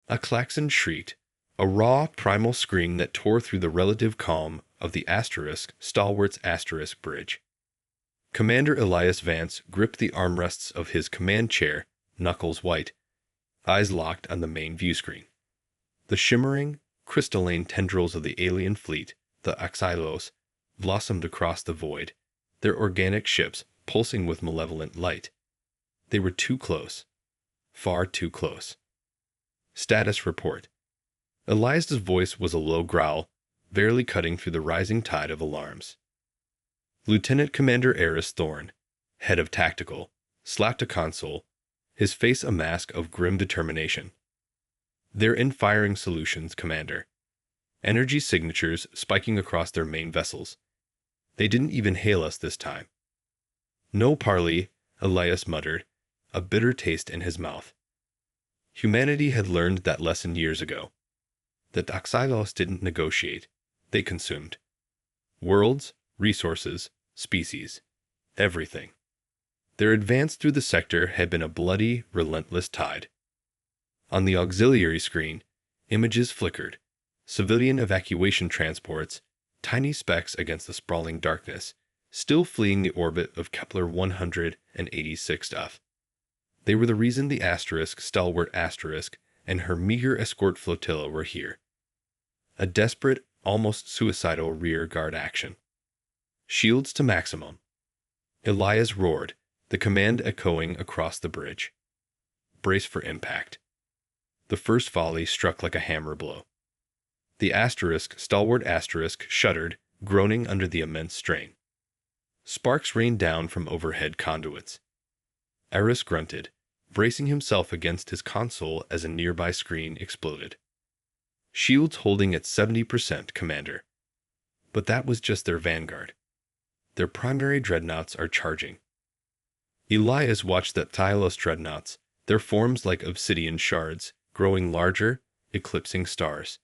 A klaxon shrieked, a raw, primal scream that tore through the relative calm of the stalwart's bridge. Commander Elias Vance gripped the armrests of his command chair, knuckles white, eyes locked on the main view screen. The shimmering, crystalline tendrils of the alien fleet, the Oxylos, blossomed across the void, their organic ships pulsing with malevolent light. They were too close. Far too close. Status report. Elias's voice was a low growl, barely cutting through the rising tide of alarms. Lieutenant Commander Eris Thorne, head of tactical, slapped a console, his face a mask of grim determination. They're in firing solutions, Commander. Energy signatures spiking across their main vessels. They didn't even hail us this time. No parley, Elias muttered, a bitter taste in his mouth. Humanity had learned that lesson years ago. The Oxylos didn't negotiate, they consumed. Worlds, resources, species, everything. Their advance through the sector had been a bloody, relentless tide. On the auxiliary screen, images flickered, civilian evacuation transports, tiny specks against the sprawling darkness, still fleeing the orbit of Kepler 186 F. They were the reason the stalwart and her meager escort flotilla were here. A desperate, almost suicidal rear guard action. Shields to maximum. Elias roared, the command echoing across the bridge. Brace for impact. The first volley struck like a hammer blow. The stalwart shuddered, groaning under the immense strain. Sparks rained down from overhead conduits. Eris grunted, bracing himself against his console as a nearby screen exploded. Shields holding at 70%, Commander. But that was just their vanguard. Their primary dreadnoughts are charging. Elias watched the Thylos dreadnoughts, their forms like obsidian shards, growing larger, eclipsing stars.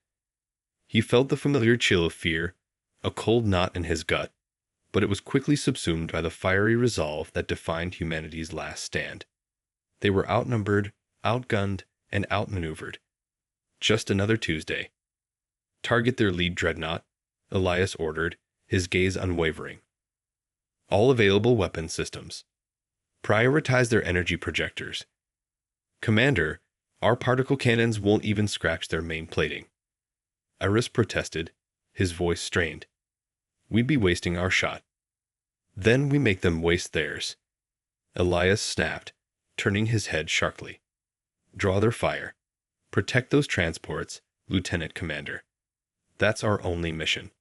He felt the familiar chill of fear, a cold knot in his gut, but it was quickly subsumed by the fiery resolve that defined humanity's last stand. They were outnumbered, outgunned, and outmaneuvered. Just another Tuesday. Target their lead dreadnought, Elias ordered, his gaze unwavering. All available weapon systems. Prioritize their energy projectors. Commander, our particle cannons won't even scratch their main plating. Eris protested, his voice strained. We'd be wasting our shot. Then we make them waste theirs. Elias snapped, turning his head sharply. Draw their fire. Protect those transports, Lieutenant Commander. That's our only mission.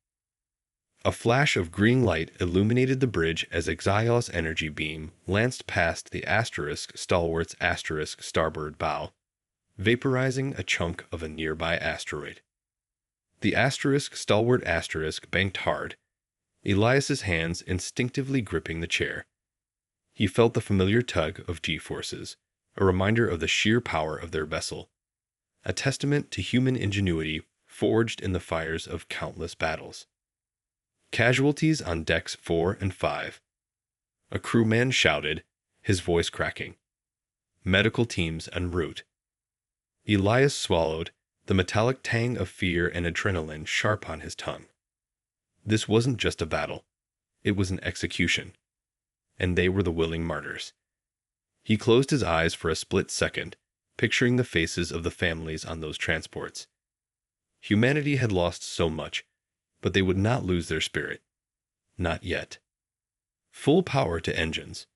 A flash of green light illuminated the bridge as Xaios energy beam lanced past the stalwart's starboard bow, vaporizing a chunk of a nearby asteroid. The stalwart banked hard, Elias's hands instinctively gripping the chair. He felt the familiar tug of G-forces, a reminder of the sheer power of their vessel, a testament to human ingenuity forged in the fires of countless battles. Casualties on decks 4 and 5. A crewman shouted, his voice cracking. Medical teams en route. Elias swallowed, the metallic tang of fear and adrenaline sharp on his tongue. This wasn't just a battle. It was an execution. And they were the willing martyrs. He closed his eyes for a split second, picturing the faces of the families on those transports. Humanity had lost so much, but they would not lose their spirit. Not yet. Full power to engines.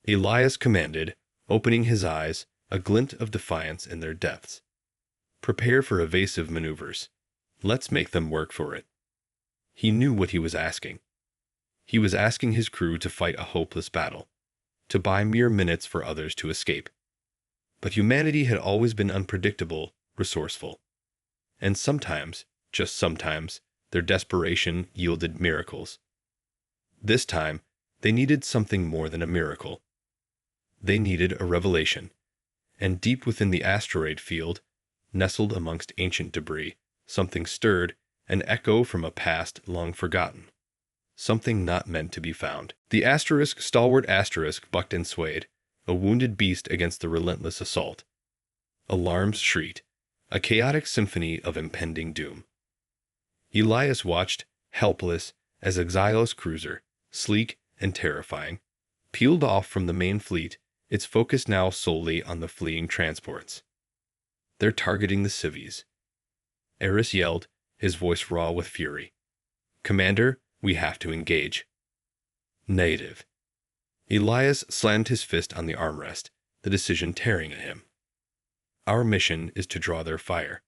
Elias commanded, opening his eyes, a glint of defiance in their depths. Prepare for evasive maneuvers. Let's make them work for it. He knew what he was asking. He was asking his crew to fight a hopeless battle, to buy mere minutes for others to escape. But humanity had always been unpredictable, resourceful. And sometimes, just sometimes, their desperation yielded miracles. This time, they needed something more than a miracle. They needed a revelation. And deep within the asteroid field, nestled amongst ancient debris, something stirred, an echo from a past long forgotten. Something not meant to be found. The stalwart bucked and swayed, a wounded beast against the relentless assault. Alarms shrieked. a chaotic symphony of impending doom. Elias watched, helpless, as Exylos cruiser, sleek and terrifying, peeled off from the main fleet, its focus now solely on the fleeing transports. "They're targeting the civies," Eris yelled, his voice raw with fury. "Commander, we have to engage." "Negative." Elias slammed his fist on the armrest, the decision tearing at him. "Our mission is to draw their fire.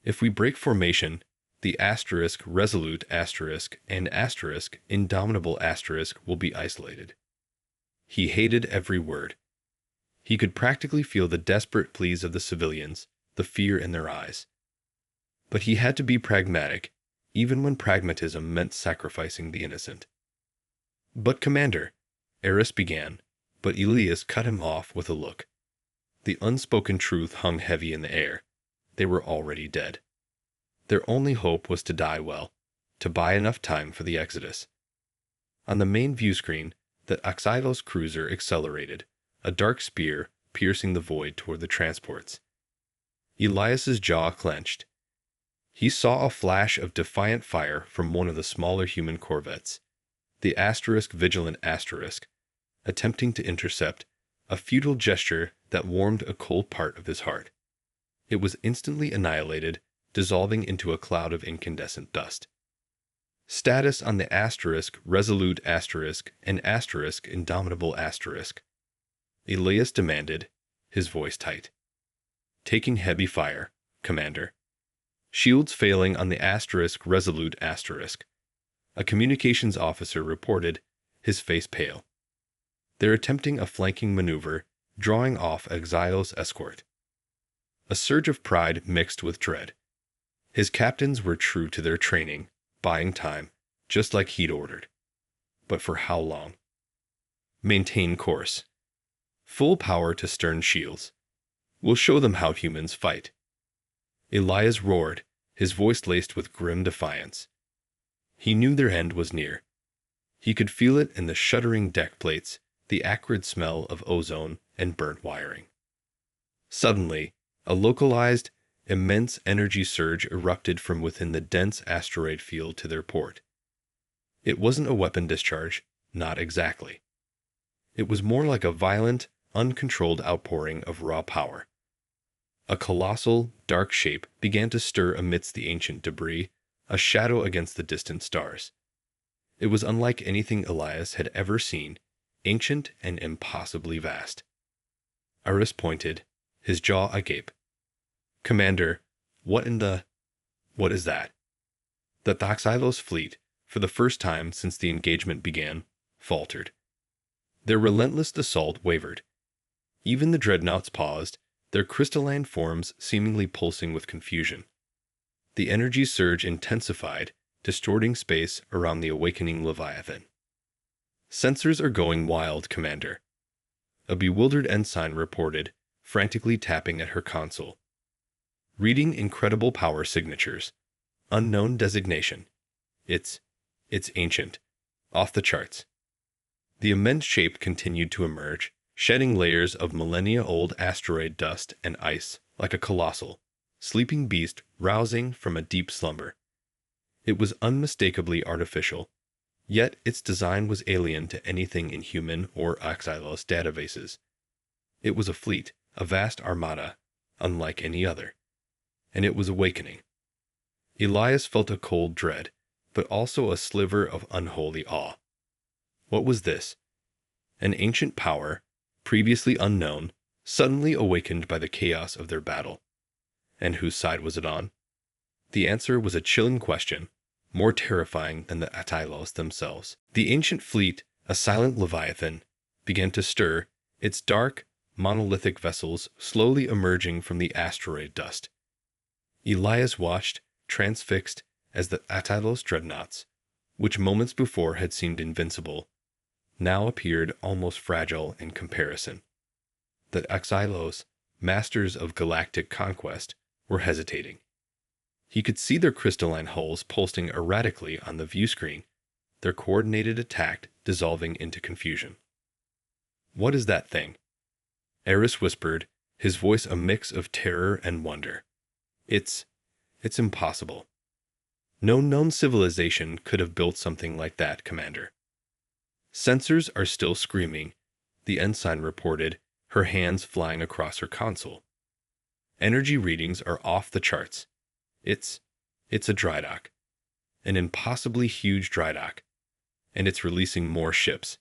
If we break formation, the asterisk resolute asterisk and asterisk indomitable asterisk will be isolated." He hated every word. He could practically feel the desperate pleas of the civilians, the fear in their eyes. But he had to be pragmatic, even when pragmatism meant sacrificing the innocent. "But Commander," Eris began, but Elias cut him off with a look. The unspoken truth hung heavy in the air. They were already dead. Their only hope was to die well, to buy enough time for the exodus. On the main view screen, the Exylos cruiser accelerated, a dark spear piercing the void toward the transports. Elias's jaw clenched. He saw a flash of defiant fire from one of the smaller human corvettes, the asterisk vigilant asterisk, attempting to intercept, a futile gesture that warmed a cold part of his heart. It was instantly annihilated, dissolving into a cloud of incandescent dust. "Status on the asterisk resolute asterisk and asterisk indomitable asterisk," Elias demanded, his voice tight. "Taking heavy fire, Commander. Shields failing on the asterisk resolute asterisk," a communications officer reported, his face pale. "They're attempting a flanking maneuver, drawing off Exylos' escort." A surge of pride mixed with dread. His captains were true to their training, buying time, just like he'd ordered. But for how long? "Maintain course. Full power to stern shields. We'll show them how humans fight." Elias roared, his voice laced with grim defiance. He knew their end was near. He could feel it in the shuddering deck plates, the acrid smell of ozone and burnt wiring. Suddenly, a localized, immense energy surge erupted from within the dense asteroid field to their port. It wasn't a weapon discharge, not exactly. It was more like a violent, uncontrolled outpouring of raw power. A colossal, dark shape began to stir amidst the ancient debris, a shadow against the distant stars. It was unlike anything Elias had ever seen, ancient and impossibly vast. Eris pointed, his jaw agape. "Commander, what is that?" The Exylos fleet, for the first time since the engagement began, faltered. Their relentless assault wavered. Even the dreadnoughts paused, their crystalline forms seemingly pulsing with confusion. The energy surge intensified, distorting space around the awakening Leviathan. "Sensors are going wild, Commander," a bewildered ensign reported, frantically tapping at her console. "Reading incredible power signatures. Unknown designation. It's ancient. Off the charts." The immense shape continued to emerge, shedding layers of millennia-old asteroid dust and ice like a colossal, sleeping beast rousing from a deep slumber. It was unmistakably artificial, yet its design was alien to anything in human or Exylos databases. It was a fleet, a vast armada, unlike any other. And it was awakening. Elias felt a cold dread, but also a sliver of unholy awe. What was this? An ancient power, previously unknown, suddenly awakened by the chaos of their battle. And whose side was it on? The answer was a chilling question, more terrifying than the Exylos themselves. The ancient fleet, a silent leviathan, began to stir, its dark, monolithic vessels slowly emerging from the asteroid dust. Elias watched, transfixed, as the Exylos dreadnoughts, which moments before had seemed invincible, now appeared almost fragile in comparison. The Exylos, masters of galactic conquest, were hesitating. He could see their crystalline hulls pulsing erratically on the view screen, their coordinated attack dissolving into confusion. "What is that thing?" Eris whispered, his voice a mix of terror and wonder. It's impossible. No known civilization could have built something like that, Commander. Sensors are still screaming, the ensign reported, her hands flying across her console. Energy readings are off the charts. It's a dry dock. An impossibly huge dry dock. And it's releasing more ships.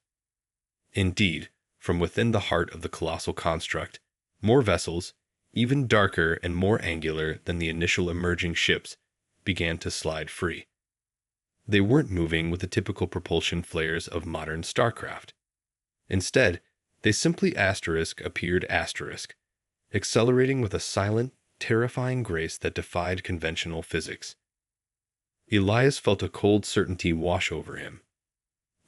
Indeed, from within the heart of the colossal construct, more vessels, even darker and more angular than the initial emerging ships, began to slide free. They weren't moving with the typical propulsion flares of modern starcraft. Instead, they simply appeared accelerating with a silent, terrifying grace that defied conventional physics. Elias felt a cold certainty wash over him.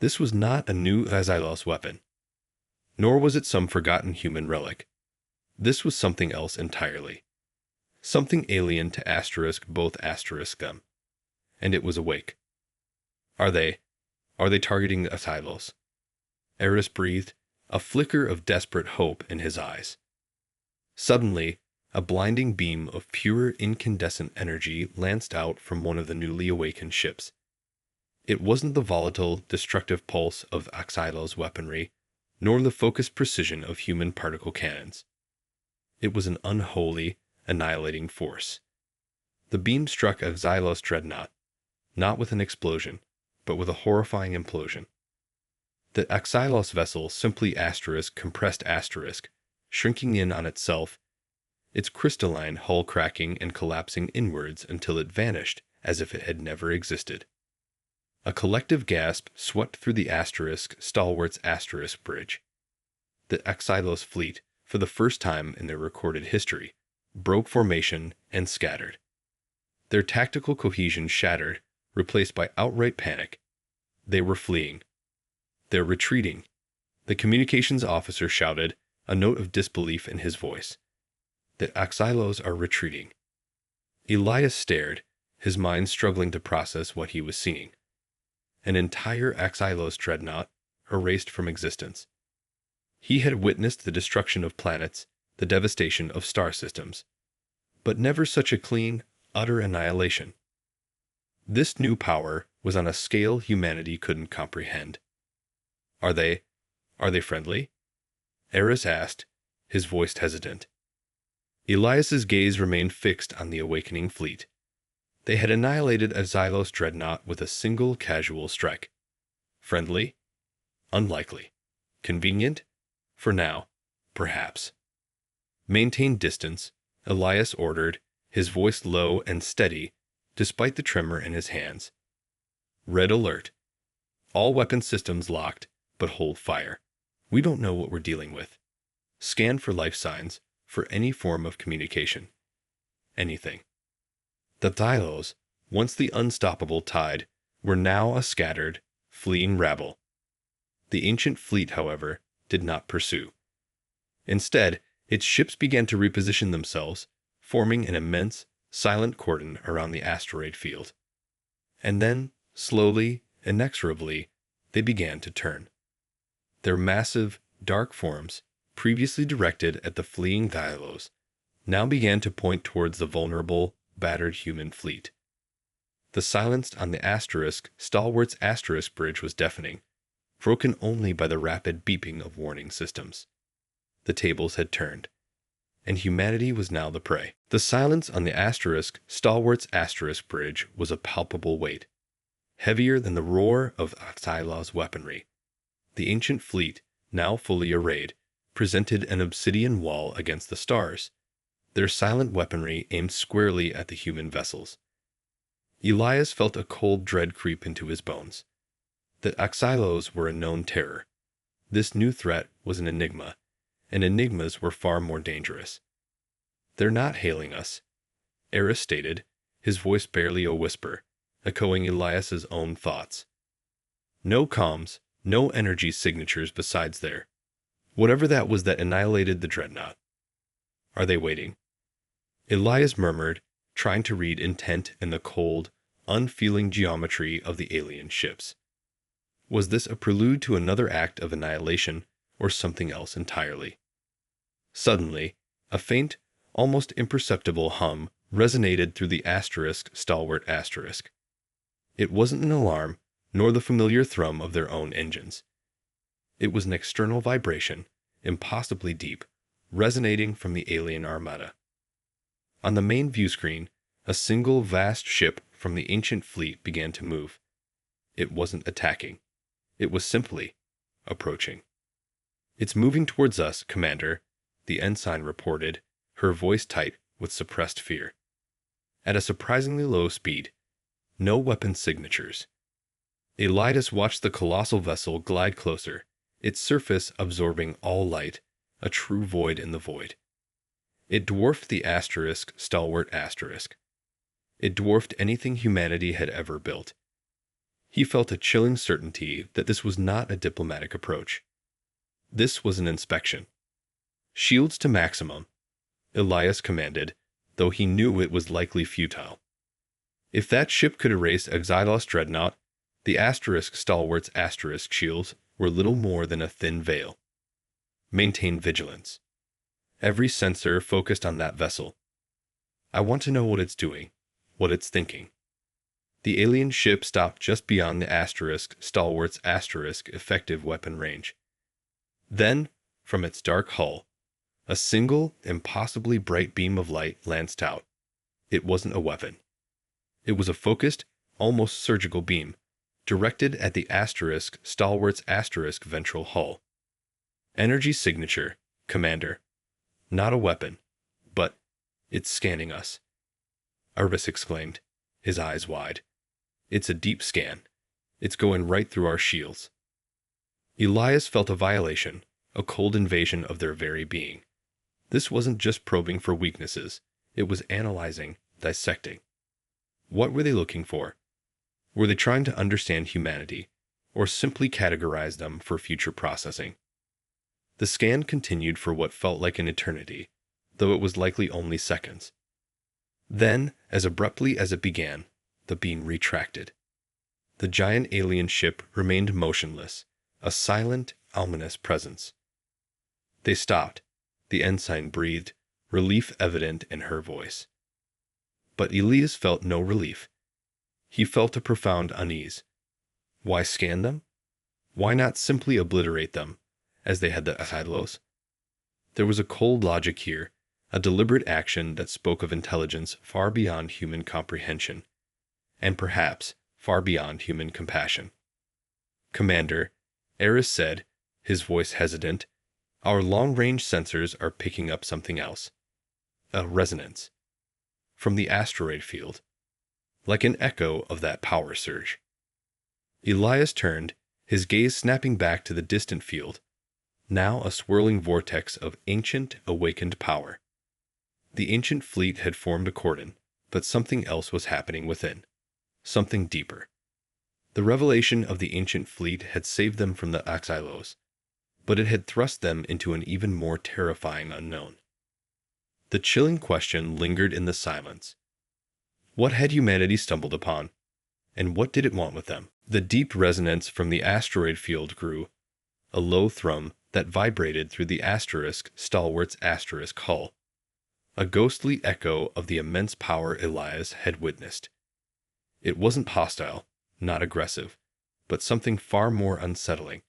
This was not a new Xylos weapon, nor was it some forgotten human relic. This was something else entirely. Something alien to both them. And it was awake. Are they targeting Xylos? Eris breathed, a flicker of desperate hope in his eyes. Suddenly, a blinding beam of pure incandescent energy lanced out from one of the newly awakened ships. It wasn't the volatile, destructive pulse of Xylos weaponry, nor the focused precision of human particle cannons. It was an unholy, annihilating force. The beam struck a Xylos dreadnought, not with an explosion, but with a horrifying implosion. The Xylos vessel simply compressed shrinking in on itself, its crystalline hull cracking and collapsing inwards until it vanished as if it had never existed. A collective gasp swept through the stalwart's bridge. The Xylos fleet, for the first time in their recorded history, broke formation and scattered. Their tactical cohesion shattered, replaced by outright panic. They were fleeing. They're retreating. The communications officer shouted, a note of disbelief in his voice. The Xylos are retreating. Elias stared, his mind struggling to process what he was seeing. An entire Xylos dreadnought erased from existence. He had witnessed the destruction of planets, the devastation of star systems, but never such a clean, utter annihilation. This new power was on a scale humanity couldn't comprehend. Are they friendly? Eris asked, his voice hesitant. Elias's gaze remained fixed on the awakening fleet. They had annihilated a Xylos dreadnought with a single casual strike. Friendly? Unlikely. Convenient? For now, perhaps. Maintain distance, Elias ordered, his voice low and steady, despite the tremor in his hands. Red alert. All weapon systems locked, but hold fire. We don't know what we're dealing with. Scan for life signs, for any form of communication. Anything. The Xylos, once the unstoppable tide, were now a scattered, fleeing rabble. The ancient fleet, however, did not pursue. Instead, its ships began to reposition themselves, forming an immense, silent cordon around the asteroid field. And then, slowly, inexorably, they began to turn. Their massive, dark forms, previously directed at the fleeing Xylos, now began to point towards the vulnerable, battered human fleet. The silence on the stalwart's bridge was deafening, broken only by the rapid beeping of warning systems. The tables had turned, and humanity was now the prey. The silence on the stalwart's bridge was a palpable weight, heavier than the roar of Xylos weaponry. The ancient fleet, now fully arrayed, presented an obsidian wall against the stars, their silent weaponry aimed squarely at the human vessels. Elias felt a cold dread creep into his bones. The Xylos were a known terror. This new threat was an enigma, and enigmas were far more dangerous. They're not hailing us, Eris stated, his voice barely a whisper, echoing Elias's own thoughts. No comms, no energy signatures besides whatever that was that annihilated the dreadnought. Are they waiting? Elias murmured, trying to read intent in the cold, unfeeling geometry of the alien ships. Was this a prelude to another act of annihilation, or something else entirely? Suddenly, a faint, almost imperceptible hum resonated through the stalwart asterisk. It wasn't an alarm, nor the familiar thrum of their own engines. It was an external vibration, impossibly deep, resonating from the alien armada. On the main view screen, a single vast ship from the ancient fleet began to move. It wasn't attacking. It was simply approaching. "It's moving towards us, Commander," the ensign reported, her voice tight with suppressed fear. At a surprisingly low speed. No weapon signatures. Elias watched the colossal vessel glide closer, its surface absorbing all light, a true void in the void. It dwarfed the stalwart asterisk. It dwarfed anything humanity had ever built. He felt a chilling certainty that this was not a diplomatic approach. This was an inspection. "Shields to maximum," Elias commanded, though he knew it was likely futile. If that ship could erase a Xylos dreadnought, the stalwart's shields were little more than a thin veil. Maintain vigilance. Every sensor focused on that vessel. "I want to know what it's doing, what it's thinking." The alien ship stopped just beyond the stalwart's effective weapon range. Then, from its dark hull, a single, impossibly bright beam of light lanced out. It wasn't a weapon. It was a focused, almost surgical beam, directed at the stalwart's ventral hull. "Energy signature, Commander. Not a weapon, but it's scanning us," Arvis exclaimed, his eyes wide. "It's a deep scan. It's going right through our shields." Elias felt a violation, a cold invasion of their very being. This wasn't just probing for weaknesses. It was analyzing, dissecting. What were they looking for? Were they trying to understand humanity, or simply categorize them for future processing? The scan continued for what felt like an eternity, though it was likely only seconds. Then, as abruptly as it began, the beam retracted. The giant alien ship remained motionless, a silent, ominous presence. They stopped. The ensign breathed, relief evident in her voice. But Elias felt no relief. He felt a profound unease. Why scan them? Why not simply obliterate them, as they had the Xylos? There was a cold logic here, a deliberate action that spoke of intelligence far beyond human comprehension, and perhaps far beyond human compassion. "Commander," Eris said, his voice hesitant, "our long-range sensors are picking up something else. A resonance. From the asteroid field. Like an echo of that power surge." Elias turned, his gaze snapping back to the distant field, now a swirling vortex of ancient, awakened power. The ancient fleet had formed a cordon, but something else was happening within. Something deeper. The revelation of the ancient fleet had saved them from the Xylos, but it had thrust them into an even more terrifying unknown. The chilling question lingered in the silence. What had humanity stumbled upon? And what did it want with them? The deep resonance from the asteroid field grew, a low thrum that vibrated through the stalwart's hull, a ghostly echo of the immense power Elias had witnessed. It wasn't hostile, not aggressive, but something far more unsettling.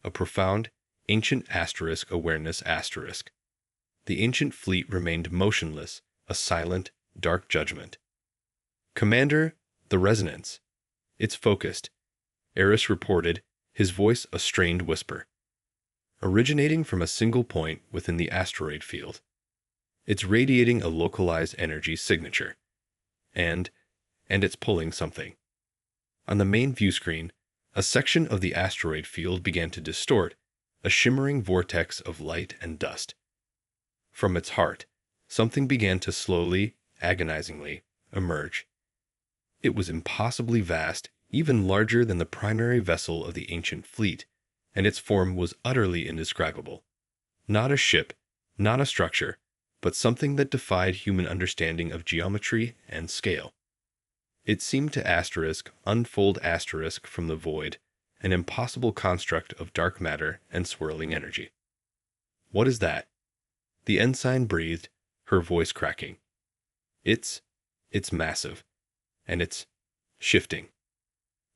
A profound, ancient awareness. The ancient fleet remained motionless, a silent, dark judgment. "Commander, the resonance. It's focused," Eris reported, his voice a strained whisper. "Originating from a single point within the asteroid field. It's radiating a localized energy signature. And it's pulling something." On the main view screen, a section of the asteroid field began to distort, a shimmering vortex of light and dust. From its heart, something began to slowly, agonizingly, emerge. It was impossibly vast, even larger than the primary vessel of the ancient fleet, and its form was utterly indescribable. Not a ship, not a structure, but something that defied human understanding of geometry and scale. It seemed to unfold from the void, an impossible construct of dark matter and swirling energy. "What is that?" The ensign breathed, her voice cracking. It's massive, and it's shifting.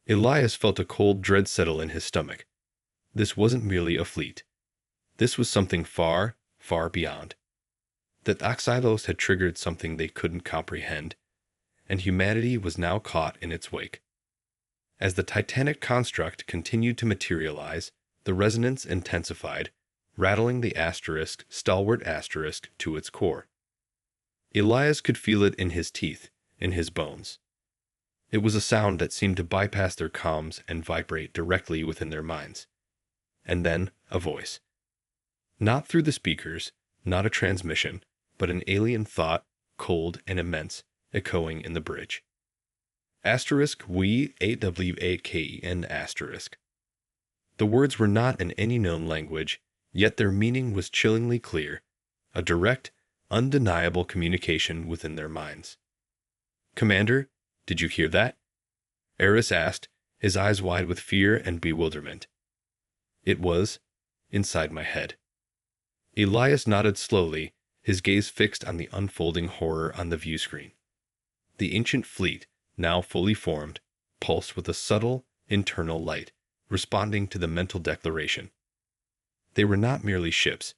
Elias felt a cold dread settle in his stomach. This wasn't merely a fleet. This was something far, far beyond. That Oxylos had triggered something they couldn't comprehend, and humanity was now caught in its wake. As the titanic construct continued to materialize, the resonance intensified, rattling the stalwart asterisk to its core. Elias could feel it in his teeth, in his bones. It was a sound that seemed to bypass their comms and vibrate directly within their minds. And then a voice. Not through the speakers, not a transmission, but an alien thought, cold and immense, echoing in the bridge. We AWAKN asterisk. The words were not in any known language, yet their meaning was chillingly clear, a direct, undeniable communication within their minds. Commander, did you hear that? Eris asked, his eyes wide with fear and bewilderment. It was inside my head. Elias nodded slowly, his gaze fixed on the unfolding horror on the view screen. The ancient fleet, now fully formed, pulsed with a subtle, internal light, responding to the mental declaration. They were not merely ships.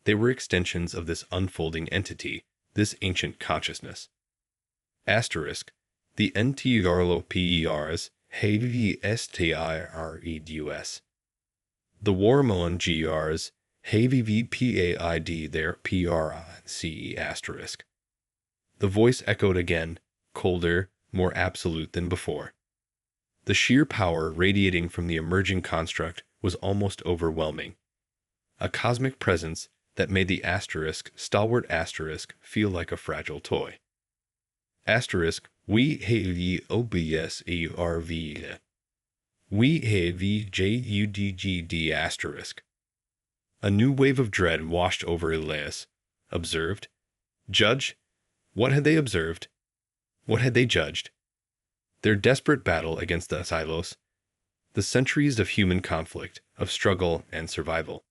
They were extensions of this unfolding entity, this ancient consciousness. Asterisk, the NTRLOPERs, HVSTIREDUS. The Warmon GRs, HVVPAID their PRCE asterisk. The voice echoed again, colder, more absolute than before. The sheer power radiating from the emerging construct was almost overwhelming. A cosmic presence that made the stalwart asterisk, feel like a fragile toy. Asterisk, we have OBSERV. We have JUDGD asterisk. A new wave of dread washed over Elias. Observed? Judge? What had they observed? What had they judged? Their desperate battle against the Oxylos, the centuries of human conflict, of struggle and survival.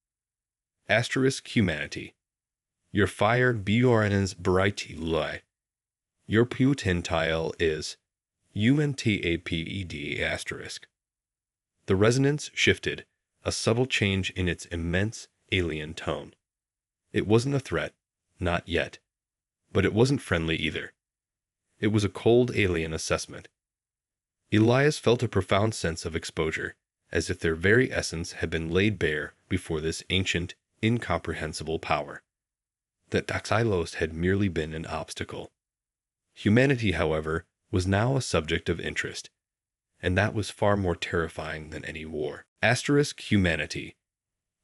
Asterisk humanity. Your fired Bjorn's brighty lie. Your Putentile is UNTAPED asterisk. The resonance shifted, a subtle change in its immense, alien tone. It wasn't a threat, not yet. But it wasn't friendly either. It was a cold alien assessment. Elias felt a profound sense of exposure, as if their very essence had been laid bare before this ancient, incomprehensible power. That Oxylos had merely been an obstacle. Humanity, however, was now a subject of interest, and that was far more terrifying than any war. Asterisk humanity.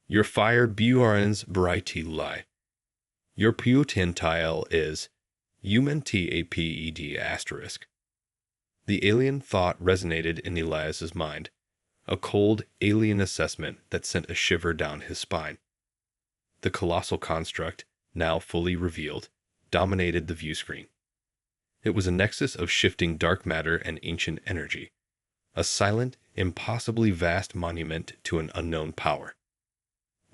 Your fired Bjorn's brighty lie. Your Putentile is UNTAPED asterisk. The alien thought resonated in Elias's mind, a cold, alien assessment that sent a shiver down his spine. The colossal construct, now fully revealed, dominated the view screen. It was a nexus of shifting dark matter and ancient energy, a silent, impossibly vast monument to an unknown power.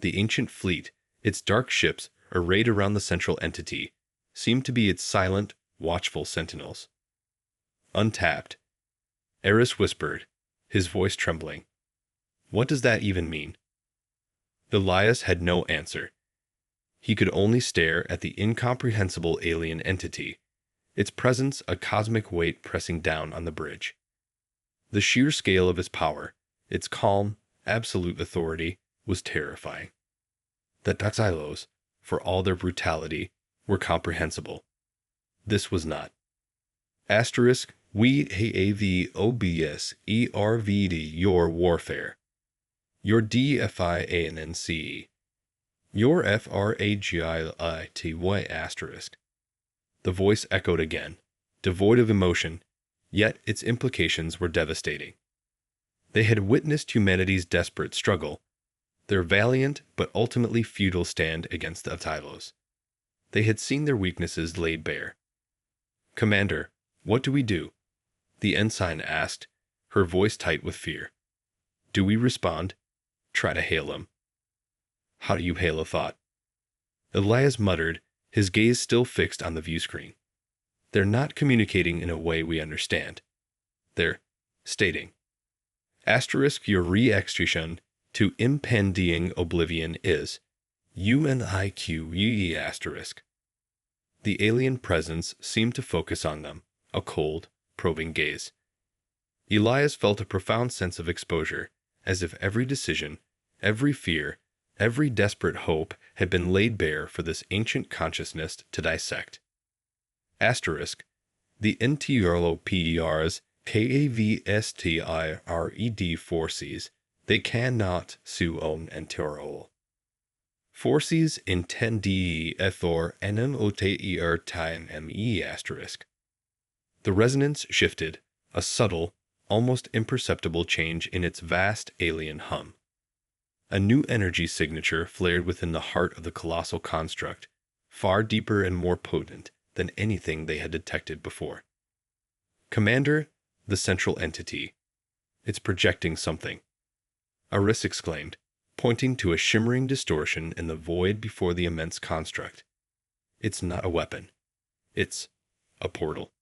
The ancient fleet, its dark ships arrayed around the central entity, seemed to be its silent, watchful sentinels. Untapped. Eris whispered, his voice trembling. What does that even mean? Elias had no answer. He could only stare at the incomprehensible alien entity, its presence a cosmic weight pressing down on the bridge. The sheer scale of its power, its calm, absolute authority, was terrifying. The Oxylos, for all their brutality, were comprehensible. This was not. Asterisk, we have OBS ERVD your warfare. Your DFIANNCE. Your FRAGILITY asterisk. The voice echoed again, devoid of emotion, yet its implications were devastating. They had witnessed humanity's desperate struggle, their valiant but ultimately futile stand against the Oxylos. They had seen their weaknesses laid bare. Commander, what do we do? The ensign asked, her voice tight with fear. Do we respond? Try to hail him. How do you hail a thought? Elias muttered, his gaze still fixed on the view screen. They're not communicating in a way we understand. They're stating, asterisk your reaction to impending oblivion is UNIQUE asterisk. The alien presence seemed to focus on them, a cold, probing gaze. Elias felt a profound sense of exposure, as if every decision, every fear, every desperate hope had been laid bare for this ancient consciousness to dissect. Asterisk, the NTRLPERs KAVSTIRED forces, they cannot sue on enterol. Forces intendi ethor NMOTER time ME asterisk. The resonance shifted, a subtle, almost imperceptible change in its vast alien hum. A new energy signature flared within the heart of the colossal construct, far deeper and more potent than anything they had detected before. Commander, the central entity. It's projecting something. Aris exclaimed, pointing to a shimmering distortion in the void before the immense construct. It's not a weapon. It's a portal.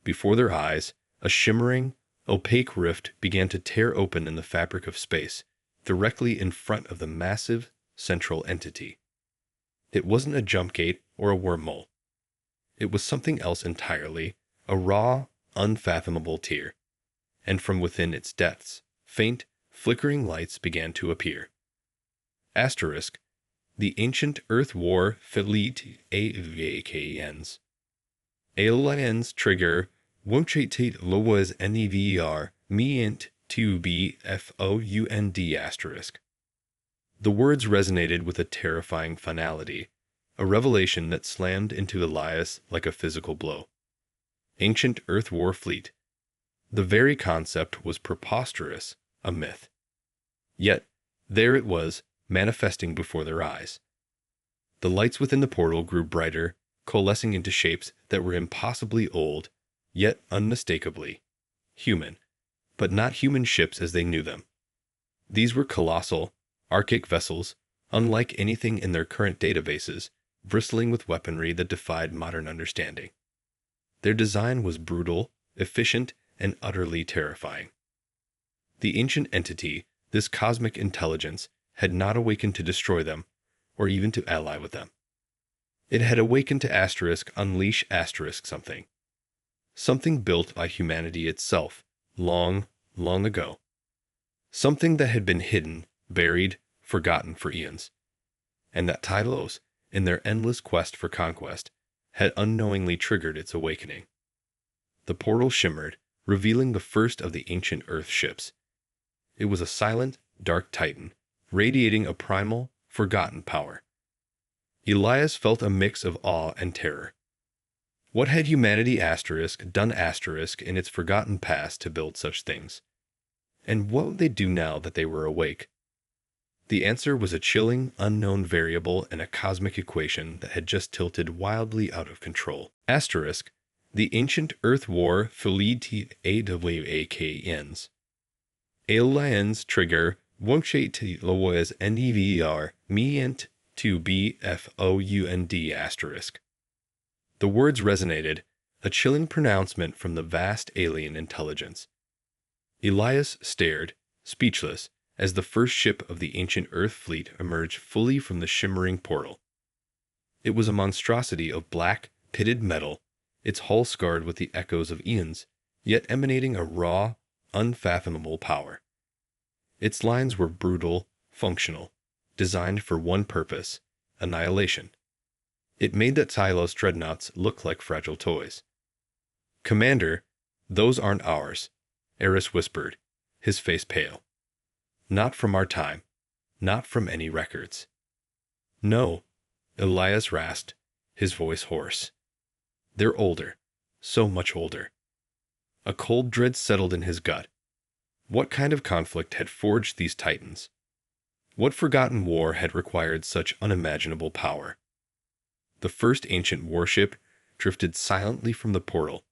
Before their eyes, a shimmering, opaque rift began to tear open in the fabric of space, directly in front of the massive, central entity. It wasn't a jump gate or a wormhole. It was something else entirely, a raw, unfathomable tier. And from within its depths, faint, flickering lights began to appear. Asterisk, the ancient Earth War Fleet Awakens. Aliens trigger Wonchate Lowas NEVR Meant to be FOUND asterisk. The words resonated with a terrifying finality, a revelation that slammed into Elias like a physical blow. Ancient Earth War Fleet. The very concept was preposterous, a myth. Yet, there it was, manifesting before their eyes. The lights within the portal grew brighter, coalescing into shapes that were impossibly old, yet unmistakably human, but not human ships as they knew them. These were colossal, archaic vessels, unlike anything in their current databases, bristling with weaponry that defied modern understanding. Their design was brutal, efficient, and utterly terrifying. The ancient entity, this cosmic intelligence, had not awakened to destroy them, or even to ally with them. It had awakened to unleash something. Something built by humanity itself, long, long ago. Something that had been hidden, buried, forgotten for eons. And that Tylos, in their endless quest for conquest, had unknowingly triggered its awakening. The portal shimmered, revealing the first of the ancient Earth ships. It was a silent, dark titan, radiating a primal, forgotten power. Elias felt a mix of awe and terror. What had humanity done in its forgotten past to build such things? And what would they do now that they were awake? The answer was a chilling, unknown variable in a cosmic equation that had just tilted wildly out of control. The ancient Earth War Fleet Awakens. Aliens trigger Wonchate Lowas NEVR Meant to be FOUND asterisk. The words resonated, a chilling pronouncement from the vast alien intelligence. Elias stared, speechless, as the first ship of the ancient Earth fleet emerged fully from the shimmering portal. It was a monstrosity of black, pitted metal, its hull scarred with the echoes of eons, yet emanating a raw, unfathomable power. Its lines were brutal, functional, designed for one purpose: annihilation. It made that Tylos dreadnoughts look like fragile toys. "Commander, those aren't ours," Eris whispered, his face pale. "Not from our time. Not from any records." "No," Elias rasped, his voice hoarse. "They're older. So much older." A cold dread settled in his gut. What kind of conflict had forged these titans? What forgotten war had required such unimaginable power? The first ancient warship drifted silently from the portal,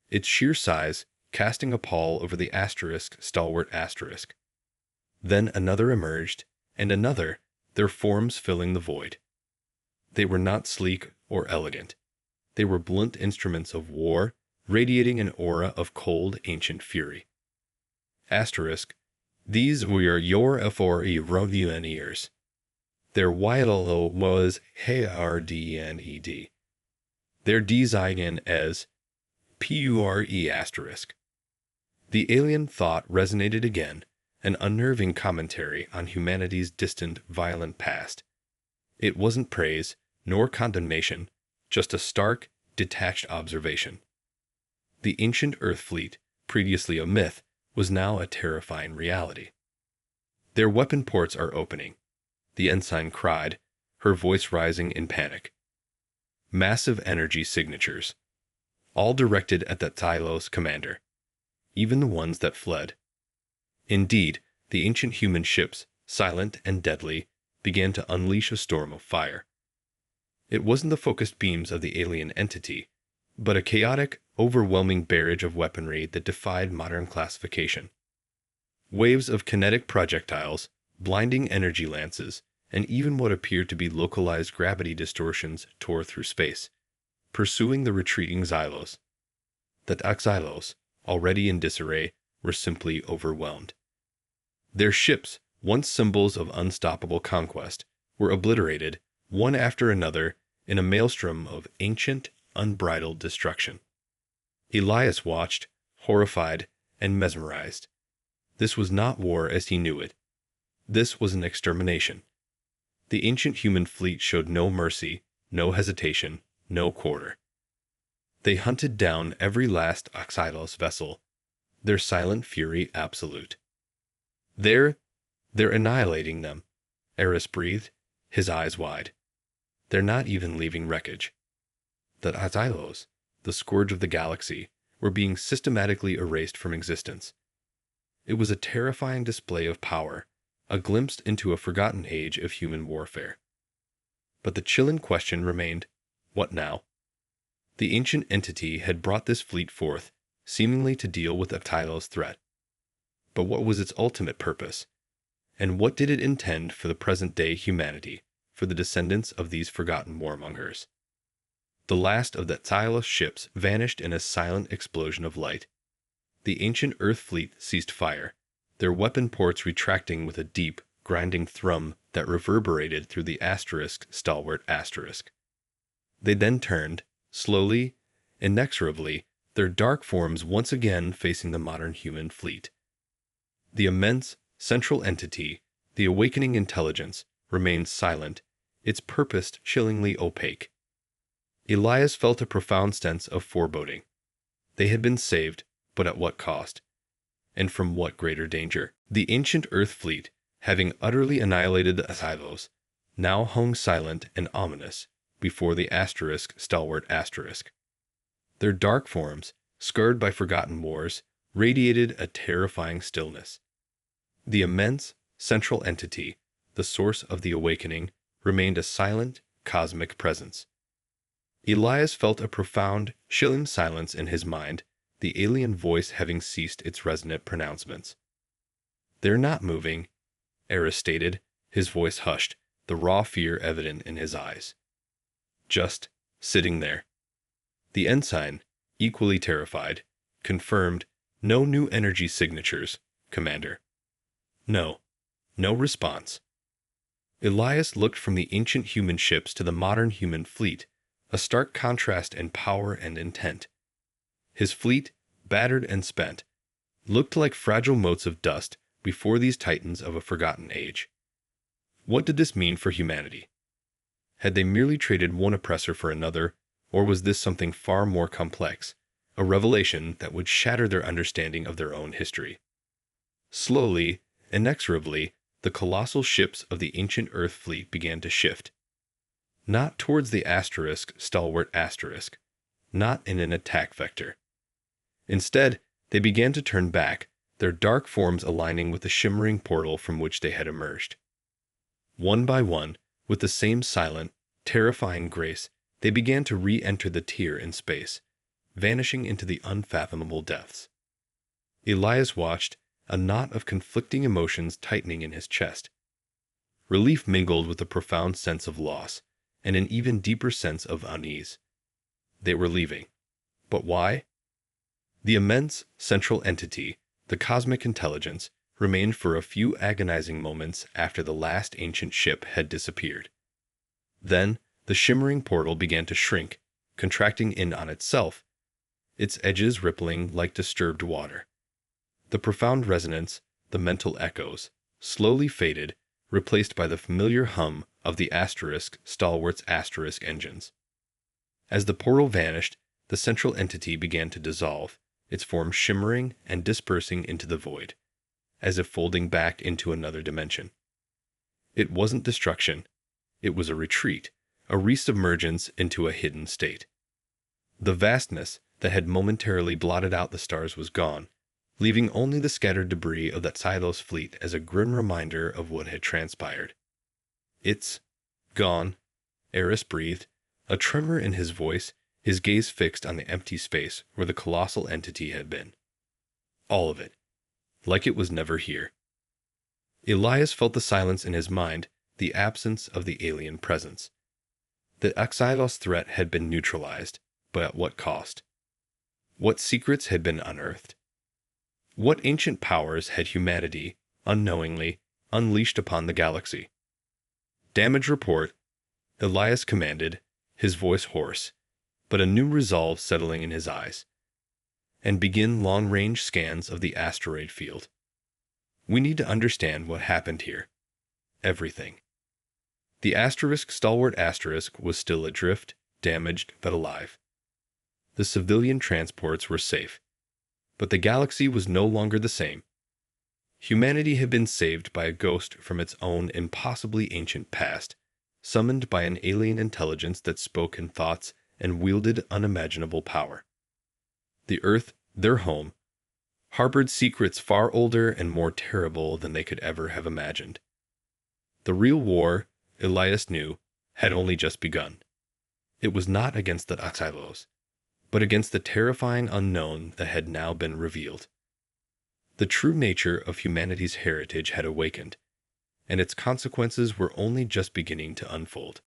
its sheer size casting a pall over the stalwart asterisk. Then another emerged, and another, their forms filling the void. They were not sleek or elegant. They were blunt instruments of war, radiating an aura of cold, ancient fury. Asterisk. These were your Rovueniers. Their Wylo was Hardned. Their Design as Pure asterisk. The alien thought resonated again, an unnerving commentary on humanity's distant, violent past. It wasn't praise, nor condemnation, just a stark, detached observation. The ancient Earth fleet, previously a myth, was now a terrifying reality. Their weapon ports are opening, the ensign cried, her voice rising in panic. Massive energy signatures, all directed at the Tylos commander, even the ones that fled. Indeed, the ancient human ships, silent and deadly, began to unleash a storm of fire. It wasn't the focused beams of the alien entity, but a chaotic, overwhelming barrage of weaponry that defied modern classification. Waves of kinetic projectiles, blinding energy lances, and even what appeared to be localized gravity distortions tore through space, pursuing the retreating Xylos. The Xylos, already in disarray, were simply overwhelmed. Their ships, once symbols of unstoppable conquest, were obliterated, one after another, in a maelstrom of ancient, unbridled destruction. Elias watched, horrified and mesmerized. This was not war as he knew it. This was an extermination. The ancient human fleet showed no mercy, no hesitation, no quarter. They hunted down every last Xylos vessel, their silent fury absolute. They're annihilating them, Eris breathed, his eyes wide. They're not even leaving wreckage. The Xylos, the scourge of the galaxy, were being systematically erased from existence. It was a terrifying display of power, a glimpse into a forgotten age of human warfare. But the chilling question remained, what now? The ancient entity had brought this fleet forth, seemingly to deal with Tylos' threat. But what was its ultimate purpose? And what did it intend for the present-day humanity, for the descendants of these forgotten warmongers? The last of the Tylos ships vanished in a silent explosion of light. The ancient Earth fleet ceased fire, their weapon ports retracting with a deep, grinding thrum that reverberated through the stalwart asterisk. They then turned, slowly, inexorably, their dark forms once again facing the modern human fleet. The immense, central entity, the awakening intelligence, remained silent, its purpose chillingly opaque. Elias felt a profound sense of foreboding. They had been saved, but at what cost? And from what greater danger? The ancient Earth fleet, having utterly annihilated the Xylos, now hung silent and ominous before the stalwart asterisk. Their dark forms, scarred by forgotten wars, radiated a terrifying stillness. The immense, central entity, the source of the awakening, remained a silent, cosmic presence. Elias felt a profound, chilling silence in his mind, the alien voice having ceased its resonant pronouncements. They're not moving, Eris stated, his voice hushed, the raw fear evident in his eyes. Just sitting there. The ensign, equally terrified, confirmed, no new energy signatures, Commander. No response. Elias looked from the ancient human ships to the modern human fleet, a stark contrast in power and intent. His fleet, battered and spent, looked like fragile motes of dust before these titans of a forgotten age. What did this mean for humanity? Had they merely traded one oppressor for another, or was this something far more complex, a revelation that would shatter their understanding of their own history? Slowly, inexorably, the colossal ships of the ancient Earth fleet began to shift. Not towards the stalwart asterisk, not in an attack vector. Instead, they began to turn back, their dark forms aligning with the shimmering portal from which they had emerged. One by one, with the same silent, terrifying grace, they began to re-enter the tier in space, vanishing into the unfathomable depths. Elias watched, a knot of conflicting emotions tightening in his chest. Relief mingled with a profound sense of loss, and an even deeper sense of unease. They were leaving. But why? The immense central entity, the cosmic intelligence, remained for a few agonizing moments after the last ancient ship had disappeared. Then, the shimmering portal began to shrink, contracting in on itself, its edges rippling like disturbed water. The profound resonance, the mental echoes, slowly faded, replaced by the familiar hum of the Stalwart's engines. As the portal vanished, the central entity began to dissolve, its form shimmering and dispersing into the void, as if folding back into another dimension. It wasn't destruction. It was a retreat, a resubmergence into a hidden state. The vastness that had momentarily blotted out the stars was gone, leaving only the scattered debris of that Silos fleet as a grim reminder of what had transpired. It's gone, Eris breathed, a tremor in his voice, his gaze fixed on the empty space where the colossal entity had been. All of it, like it was never here. Elias felt the silence in his mind, the absence of the alien presence. The Axilos threat had been neutralized, but at what cost? What secrets had been unearthed? What ancient powers had humanity, unknowingly, unleashed upon the galaxy? Damage report, Elias commanded, his voice hoarse, but a new resolve settling in his eyes. And begin long-range scans of the asteroid field. We need to understand what happened here. Everything. The stalwart was still adrift, damaged but alive. The civilian transports were safe. But the galaxy was no longer the same. Humanity had been saved by a ghost from its own impossibly ancient past, summoned by an alien intelligence that spoke in thoughts and wielded unimaginable power. The Earth, their home, harbored secrets far older and more terrible than they could ever have imagined. The real war, Elias knew, had only just begun. It was not against the Axilos, but against the terrifying unknown that had now been revealed. The true nature of humanity's heritage had awakened, and its consequences were only just beginning to unfold.